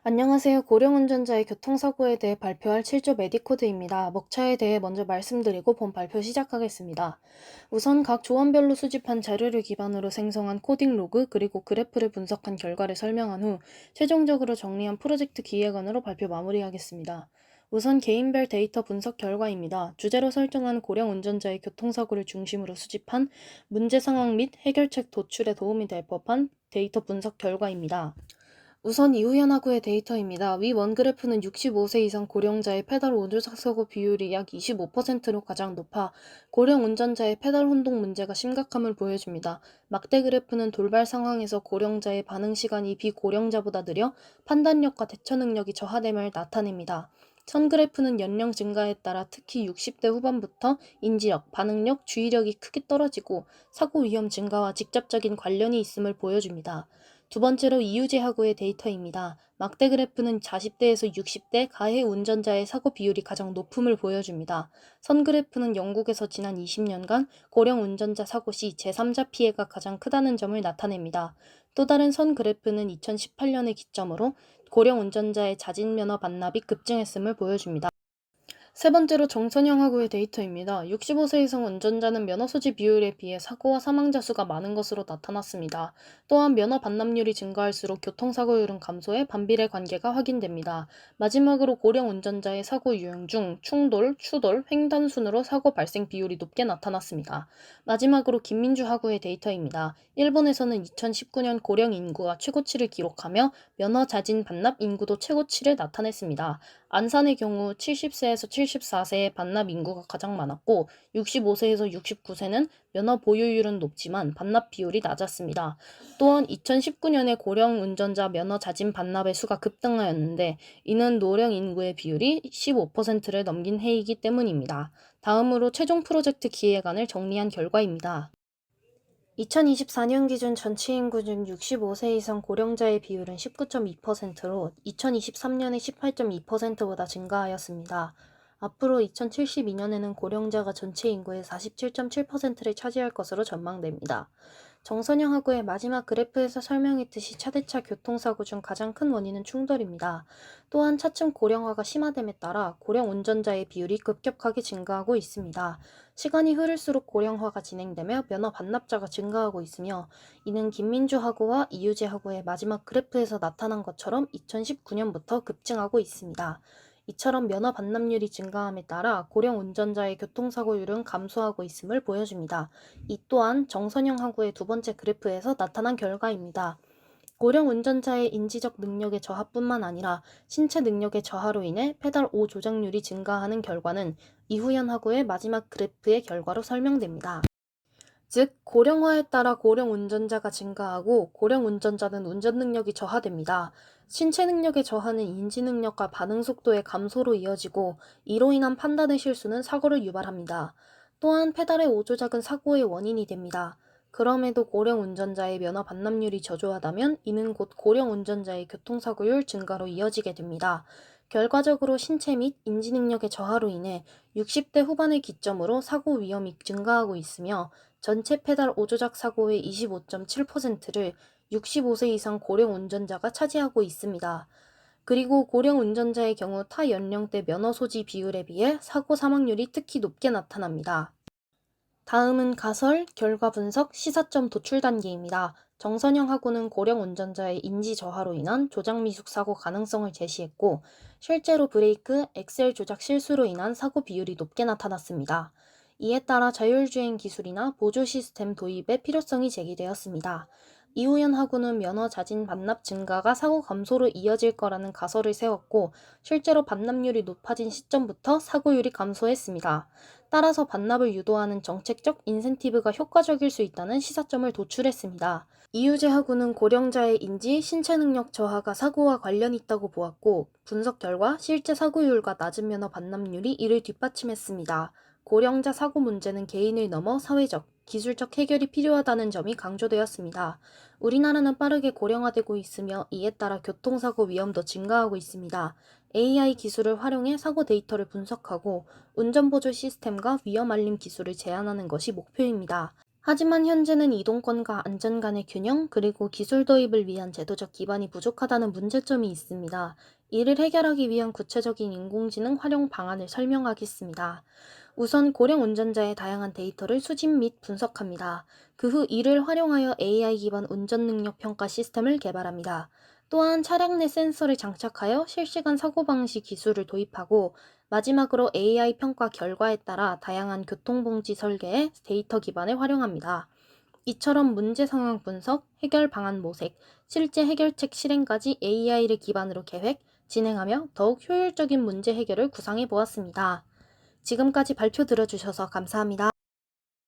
안녕하세요. 고령운전자의 교통사고에 대해 발표할 7조 메디코드입니다. 목차에 대해 먼저 말씀드리고 본 발표 시작하겠습니다. 우선 각 조원별로 수집한 자료를 기반으로 생성한 코딩 로그 그리고 그래프를 분석한 결과를 설명한 후 최종적으로 정리한 프로젝트 기획안으로 발표 마무리하겠습니다. 우선 개인별 데이터 분석 결과입니다. 주제로 설정한 고령 운전자의 교통사고를 중심으로 수집한 문제 상황 및 해결책 도출에 도움이 될 법한 데이터 분석 결과입니다. 우선 이후연하구의 데이터입니다. 위 원그래프는 65세 이상 고령자의 페달 오조작 사고 비율이 약 25%로 가장 높아 고령 운전자의 페달 혼동 문제가 심각함을 보여줍니다. 막대 그래프는 돌발 상황에서 고령자의 반응 시간이 비고령자보다 느려 판단력과 대처 능력이 저하됨을 나타냅니다. 선 그래프는 연령 증가에 따라 특히 60대 후반부터 인지력, 반응력, 주의력이 크게 떨어지고 사고 위험 증가와 직접적인 관련이 있음을 보여줍니다. 두 번째로 이유제하구의 데이터입니다. 막대 그래프는 40대에서 60대 가해 운전자의 사고 비율이 가장 높음을 보여줍니다. 선 그래프는 영국에서 지난 20년간 고령 운전자 사고 시 제3자 피해가 가장 크다는 점을 나타냅니다. 또 다른 선 그래프는 2018년을 기점으로 고령 운전자의 자진 면허 반납이 급증했음을 보여줍니다. 세 번째로 정선형하고의 데이터입니다. 65세 이상 운전자는 면허 소지 비율에 비해 사고와 사망자 수가 많은 것으로 나타났습니다. 또한 면허 반납률이 증가할수록 교통사고율은 감소해 반비례 관계가 확인됩니다. 마지막으로 고령 운전자의 사고 유형 중 충돌, 추돌, 횡단 순으로 사고 발생 비율이 높게 나타났습니다. 마지막으로 김민주하고의 데이터입니다. 일본에서는 2019년 고령 인구가 최고치를 기록하며 면허 자진 반납 인구도 최고치를 나타냈습니다. 안산의 경우 70세에서 74세의 반납 인구가 가장 많았고 65세에서 69세는 면허 보유율은 높지만 반납 비율이 낮았습니다. 또한 2019년에 고령 운전자 면허 자진 반납의 수가 급등하였는데 이는 노령 인구의 비율이 15%를 넘긴 해이기 때문입니다. 다음으로 최종 프로젝트 기획안을 정리한 결과입니다. 2024년 기준 전체 인구 중 65세 이상 고령자의 비율은 19.2%로 2023년의 18.2%보다 증가하였습니다. 앞으로 2072년에는 고령자가 전체 인구의 47.7%를 차지할 것으로 전망됩니다. 정선영하고의 마지막 그래프에서 설명했듯이 차대차 교통사고 중 가장 큰 원인은 충돌입니다. 또한 차츰 고령화가 심화됨에 따라 고령 운전자의 비율이 급격하게 증가하고 있습니다. 시간이 흐를수록 고령화가 진행되며 면허 반납자가 증가하고 있으며 이는 김민주하고와 이유재하고의 마지막 그래프에서 나타난 것처럼 2019년부터 급증하고 있습니다. 이처럼 면허 반납률이 증가함에 따라 고령 운전자의 교통사고율은 감소하고 있음을 보여줍니다. 이 또한 정선영하고의 두 번째 그래프에서 나타난 결과입니다. 고령 운전자의 인지적 능력의 저하뿐만 아니라 신체 능력의 저하로 인해 페달 5 조작률이 증가하는 결과는 이후연 하고의 마지막 그래프의 결과로 설명됩니다. 즉, 고령화에 따라 고령 운전자가 증가하고 고령 운전자는 운전 능력이 저하됩니다. 신체 능력의 저하는 인지 능력과 반응 속도의 감소로 이어지고 이로 인한 판단의 실수는 사고를 유발합니다. 또한 페달의 오조작은 사고의 원인이 됩니다. 그럼에도 고령 운전자의 면허 반납률이 저조하다면 이는 곧 고령 운전자의 교통사고율 증가로 이어지게 됩니다. 결과적으로 신체 및 인지 능력의 저하로 인해 60대 후반을 기점으로 사고 위험이 증가하고 있으며 전체 페달 오조작 사고의 25.7%를 65세 이상 고령 운전자가 차지하고 있습니다. 그리고 고령 운전자의 경우 타 연령대 면허 소지 비율에 비해 사고 사망률이 특히 높게 나타납니다. 다음은 가설, 결과 분석, 시사점 도출 단계입니다. 정선영하고는 고령 운전자의 인지 저하로 인한 조작 미숙 사고 가능성을 제시했고 실제로 브레이크, 엑셀 조작 실수로 인한 사고 비율이 높게 나타났습니다. 이에 따라 자율주행 기술이나 보조 시스템 도입의 필요성이 제기되었습니다. 이우연하고는 면허 자진 반납 증가가 사고 감소로 이어질 거라는 가설을 세웠고 실제로 반납률이 높아진 시점부터 사고율이 감소했습니다. 따라서 반납을 유도하는 정책적 인센티브가 효과적일 수 있다는 시사점을 도출했습니다. 이유재하고는 고령자의 인지, 신체 능력 저하가 사고와 관련이 있다고 보았고 분석 결과 실제 사고율과 낮은 면허 반납률이 이를 뒷받침했습니다. 고령자 사고 문제는 개인을 넘어 사회적, 기술적 해결이 필요하다는 점이 강조되었습니다. 우리나라는 빠르게 고령화되고 있으며 이에 따라 교통사고 위험도 증가하고 있습니다. AI 기술을 활용해 사고 데이터를 분석하고 운전보조 시스템과 위험 알림 기술을 제한하는 것이 목표입니다. 하지만 현재는 이동권과 안전 간의 균형, 그리고 기술 도입을 위한 제도적 기반이 부족하다는 문제점이 있습니다. 이를 해결하기 위한 구체적인 인공지능 활용 방안을 설명하겠습니다. 우선 고령 운전자의 다양한 데이터를 수집 및 분석합니다. 그 후 이를 활용하여 AI 기반 운전 능력 평가 시스템을 개발합니다. 또한 차량 내 센서를 장착하여 실시간 사고방지 기술을 도입하고, 마지막으로 AI 평가 결과에 따라 다양한 교통봉지 설계에 데이터 기반을 활용합니다. 이처럼 문제 상황 분석, 해결 방안 모색, 실제 해결책 실행까지 AI를 기반으로 계획, 진행하며 더욱 효율적인 문제 해결을 구상해 보았습니다. 지금까지 발표 들어주셔서 감사합니다.